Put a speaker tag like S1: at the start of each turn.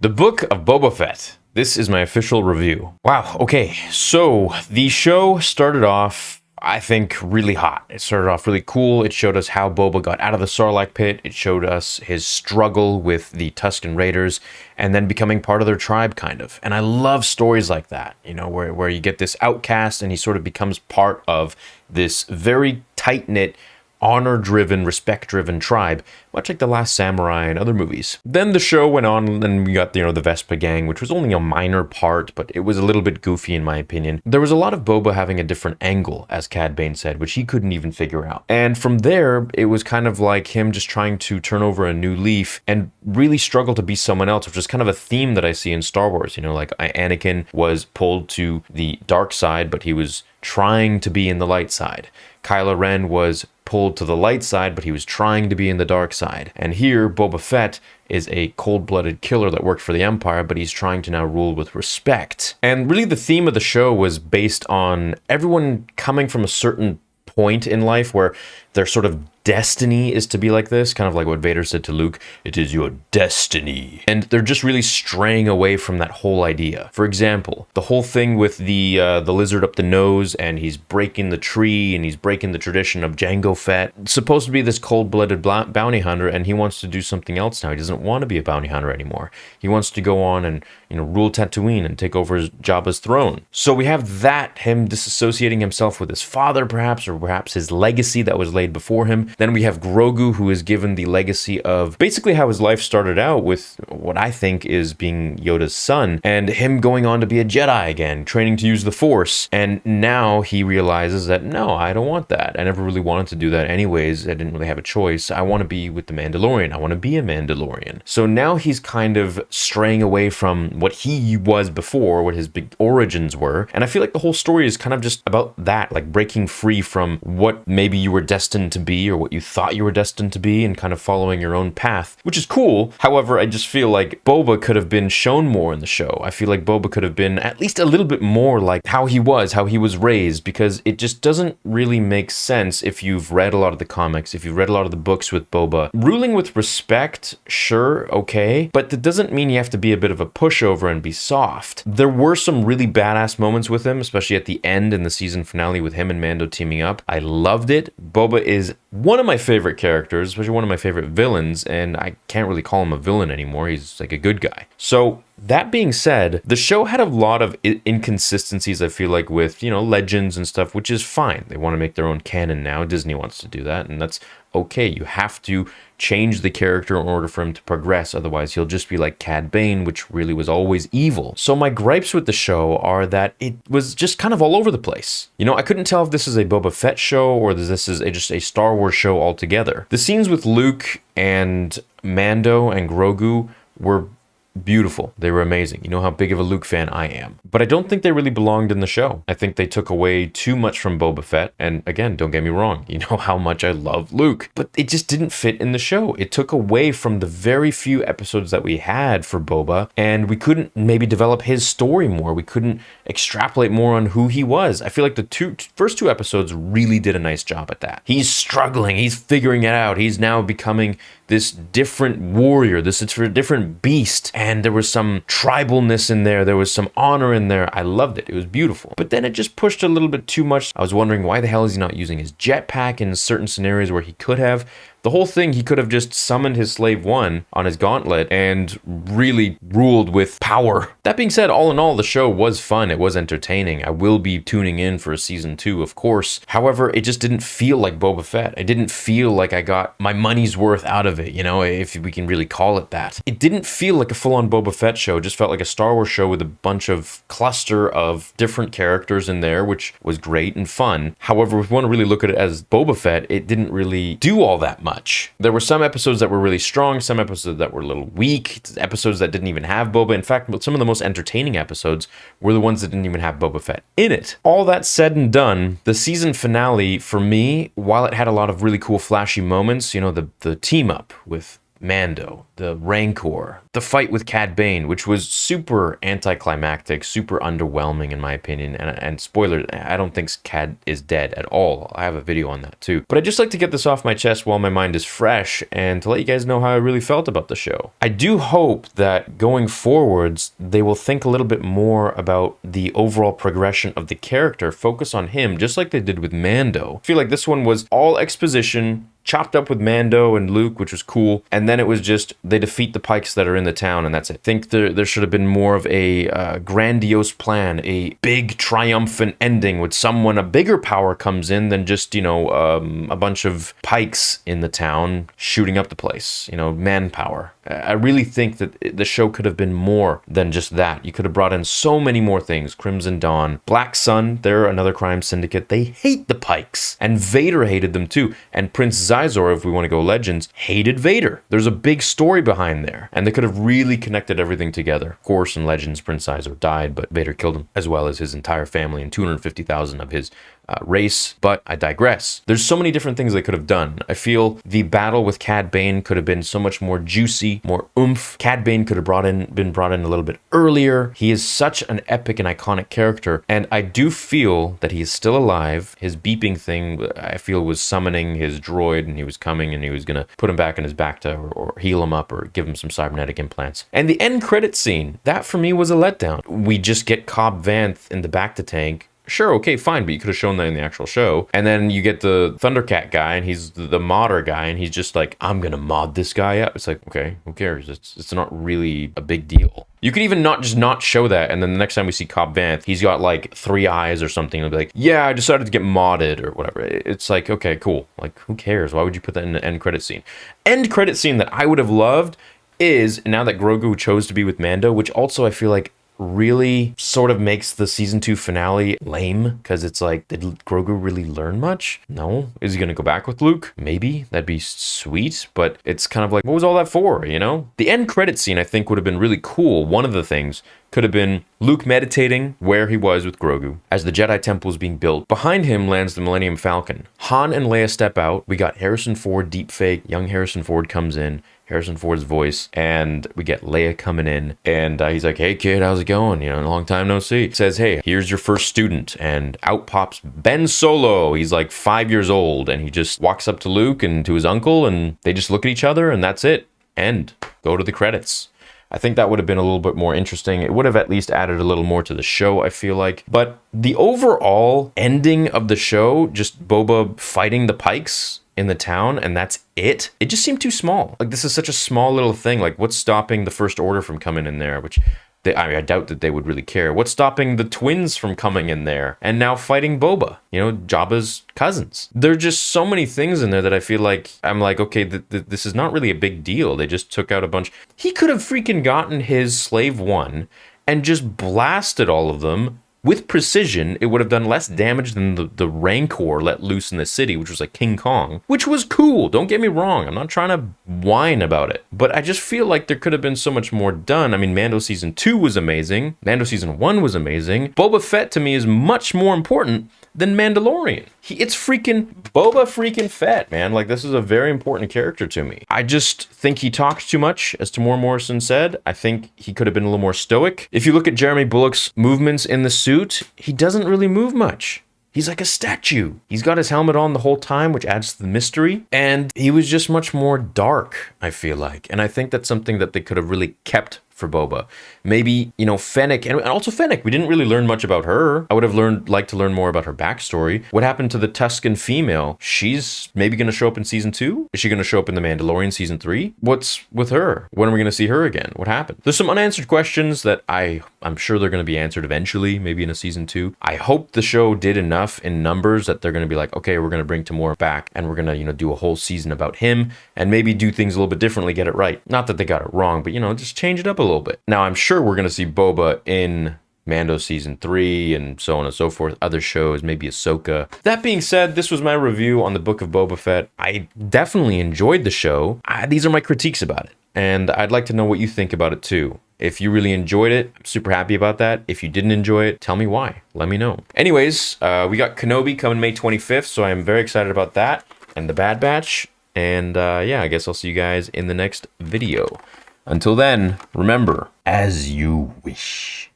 S1: The Book of Boba Fett. This is my official review. Wow, okay, so the show started off, I think, really hot. It started off really cool. It showed us how Boba got out of the Sarlacc pit. It showed us his struggle with the Tusken Raiders and then becoming part of their tribe, kind of. And I love stories like that, you know, where you get this outcast and he sort of becomes part of this very tight-knit, honor-driven, respect-driven tribe, much like The Last Samurai and other movies. Then the show went on, and we got, the Vespa gang, which was only a minor part, but it was a little bit goofy in my opinion. There was a lot of Boba having a different angle, as Cad Bane said, which he couldn't even figure out. And from there, it was kind of like him just trying to turn over a new leaf and really struggle to be someone else, which is kind of a theme that I see in Star Wars. Like Anakin was pulled to the dark side, but he was trying to be in the light side. Kylo Ren was pulled to the light side, but he was trying to be in the dark side. And here, Boba Fett is a cold-blooded killer that worked for the Empire, but he's trying to now rule with respect. And really the theme of the show was based on everyone coming from a certain point in life where their sort of destiny is to be like this, kind of like what Vader said to Luke, "It is your destiny." And they're just really straying away from that whole idea. For example, the whole thing with the lizard up the nose, and he's breaking the tree, and he's breaking the tradition of Jango Fett. It's supposed to be this cold-blooded bounty hunter, and he wants to do something else now. He doesn't want to be a bounty hunter anymore. He wants to go on and rule Tatooine and take over Jabba's throne. So we have that, him disassociating himself with his father, perhaps, or perhaps his legacy that was laid before him. Then we have Grogu, who is given the legacy of basically how his life started out with what I think is being Yoda's son, and him going on to be a Jedi again, training to use the Force. And now he realizes that, no, I don't want that. I never really wanted to do that anyways. I didn't really have a choice. I want to be with the Mandalorian. I want to be a Mandalorian. So now he's kind of straying away from what he was before, what his big origins were. And I feel like the whole story is kind of just about that, like breaking free from what maybe you were destined to be or what you thought you were destined to be, and kind of following your own path, which is cool. However, I just feel like Boba could have been shown more in the show. I feel like Boba could have been at least a little bit more like how he was raised, because it just doesn't really make sense if you've read a lot of the comics, if you've read a lot of the books with Boba. Ruling with respect, sure, okay, but that doesn't mean you have to be a bit of a pushover and be soft. There were some really badass moments with him, especially at the end in the season finale with him and Mando teaming up. I loved it. Boba is one of my favorite characters, especially one of my favorite villains, and I can't really call him a villain anymore. He's like a good guy. So that being said, the show had a lot of inconsistencies, I feel like, with, legends and stuff, which is fine. They want to make their own canon now. Disney wants to do that, and that's okay. You have to change the character in order for him to progress. Otherwise, he'll just be like Cad Bane, which really was always evil. So my gripes with the show are that it was just kind of all over the place. I couldn't tell if this is a Boba Fett show or this is just a Star Wars show altogether. The scenes with Luke and Mando and Grogu were beautiful. They were amazing. You know how big of a Luke fan I am. But I don't think they really belonged in the show. I think they took away too much from Boba Fett. And again, don't get me wrong, you know how much I love Luke. But it just didn't fit in the show. It took away from the very few episodes that we had for Boba, and we couldn't maybe develop his story more. We couldn't extrapolate more on who he was. I feel like the first two episodes really did a nice job at that. He's struggling. He's figuring it out. He's now becoming this different warrior, this different beast. And there was some tribalness in there. There was some honor in there. I loved it. It was beautiful. But then it just pushed a little bit too much. I was wondering, why the hell is he not using his jetpack in certain scenarios where he could have? The whole thing, he could have just summoned his Slave One on his gauntlet and really ruled with power. That being said, all in all, the show was fun. It was entertaining. I will be tuning in for season 2, of course. However, it just didn't feel like Boba Fett. It didn't feel like I got my money's worth out of it, if we can really call it that. It didn't feel like a full-on Boba Fett show. It just felt like a Star Wars show with a bunch of cluster of different characters in there, which was great and fun. However, if we want to really look at it as Boba Fett, it didn't really do all that much. There were some episodes that were really strong, some episodes that were a little weak, episodes that didn't even have Boba. In fact, some of the most entertaining episodes were the ones that didn't even have Boba Fett in it. All that said and done, the season finale, for me, while it had a lot of really cool flashy moments, the team up with Mando, the Rancor, the fight with Cad Bane, which was super anticlimactic, super underwhelming in my opinion, and spoiler, I don't think Cad is dead at all. I have a video on that too. But I'd just like to get this off my chest while my mind is fresh and to let you guys know how I really felt about the show. I do hope that going forwards, they will think a little bit more about the overall progression of the character, focus on him, just like they did with Mando. I feel like this one was all exposition, chopped up with Mando and Luke, which was cool, and then it was just they defeat the Pykes that are in the town, and that's it. I think there should have been more of a grandiose plan, a big triumphant ending with a bigger power comes in than just, a bunch of Pykes in the town shooting up the place, manpower. I really think that the show could have been more than just that. You could have brought in so many more things. Crimson Dawn, Black Sun, they're another crime syndicate. They hate the Pykes, and Vader hated them too, and Prince Zizor, if we want to go Legends, hated Vader. There's a big story behind there, and they could have really connected everything together. Of course, in Legends, Prince Zizor died, but Vader killed him, as well as his entire family and 250,000 of his race, but I digress. There's so many different things they could have done. I feel the battle with Cad Bane could have been so much more juicy, more oomph. Cad Bane could have been brought in a little bit earlier. He is such an epic and iconic character, and I do feel that he is still alive. His beeping thing, I feel, was summoning his droid, and he was coming, and he was gonna put him back in his bacta or heal him up or give him some cybernetic implants. And the end credit scene, that for me was a letdown. We just get Cobb Vanth in the bacta tank. Sure, okay, fine, but you could have shown that in the actual show. And then you get the Thundercat guy, and he's the modder guy, and he's just like, I'm gonna mod this guy up. It's like, okay, who cares? It's not really a big deal. You could even not show that, and then the next time we see Cobb Vanth, he's got like 3 eyes or something. It'll be like, yeah, I decided to get modded or whatever. It's like, okay, cool. Like, who cares? Why would you put that in the end credit scene? End credit scene that I would have loved is, now that Grogu chose to be with Mando, which also I feel like really sort of makes the season 2 finale lame, because it's like, did Grogu really learn much? No. Is he gonna go back with Luke? Maybe. That'd be sweet, but it's kind of like, what was all that for, The end credit scene I think would have been really cool. One of the things could have been Luke meditating where he was with Grogu as the Jedi Temple is being built. Behind him lands the Millennium Falcon. Han and Leia step out. We got Harrison Ford deepfake. Young Harrison Ford comes in. Harrison Ford's voice, and we get Leia coming in, and he's like, hey kid, how's it going? A long time no see. Says, hey, here's your first student, and out pops Ben Solo. He's like 5 years old, and he just walks up to Luke and to his uncle, and they just look at each other, and that's it. End. Go to the credits. I think that would have been a little bit more interesting. It would have at least added a little more to the show, I feel like. But the overall ending of the show, just Boba fighting the Pykes in the town, and that's it just seemed too small. Like, this is such a small little thing. Like, what's stopping the First Order from coming in there, which I doubt that they would really care. What's stopping the twins from coming in there and now fighting Boba, Jabba's cousins? There are just so many things in there that I feel like, I'm like, okay, this is not really a big deal. They just took out a bunch. He could have freaking gotten his Slave One and just blasted all of them with precision. It would have done less damage than the Rancor let loose in the city, which was like King Kong, which was cool. Don't get me wrong. I'm not trying to whine about it, but I just feel like there could have been so much more done. I mean, Mando Season 2 was amazing. Mando Season 1 was amazing. Boba Fett to me is much more important than Mandalorian. It's freaking Boba freaking Fett, man. Like, this is a very important character to me. I just think he talks too much, as Tamora Morrison said. I think he could have been a little more stoic. If you look at Jeremy Bulloch's movements in the suit, he doesn't really move much. He's like a statue. He's got his helmet on the whole time, which adds to the mystery. And he was just much more dark, I feel like. And I think that's something that they could have really kept for Boba. Maybe, Fennec, and also Fennec, we didn't really learn much about her. I would have liked to learn more about her backstory. What happened to the Tusken female? She's maybe going to show up in Season 2? Is she going to show up in The Mandalorian Season 3? What's with her? When are we going to see her again? What happened? There's some unanswered questions that I'm sure they're going to be answered eventually, maybe in a Season 2. I hope the show did enough in numbers that they're going to be like, okay, we're going to bring Tamora back, and we're going to, do a whole season about him, and maybe do things a little bit differently, get it right. Not that they got it wrong, but, just change it up a little bit. Now, I'm sure we're going to see Boba in Mando Season 3 and so on and so forth, other shows, maybe Ahsoka. That being said, this was my review on the Book of Boba Fett. I definitely enjoyed the show. These are my critiques about it, and I'd like to know what you think about it too. If you really enjoyed it, I'm super happy about that. If you didn't enjoy it, tell me why. Let me know. Anyways, we got Kenobi coming May 25th, so I am very excited about that. And The Bad Batch, And yeah, I guess I'll see you guys in the next video. Until then, remember, as you wish.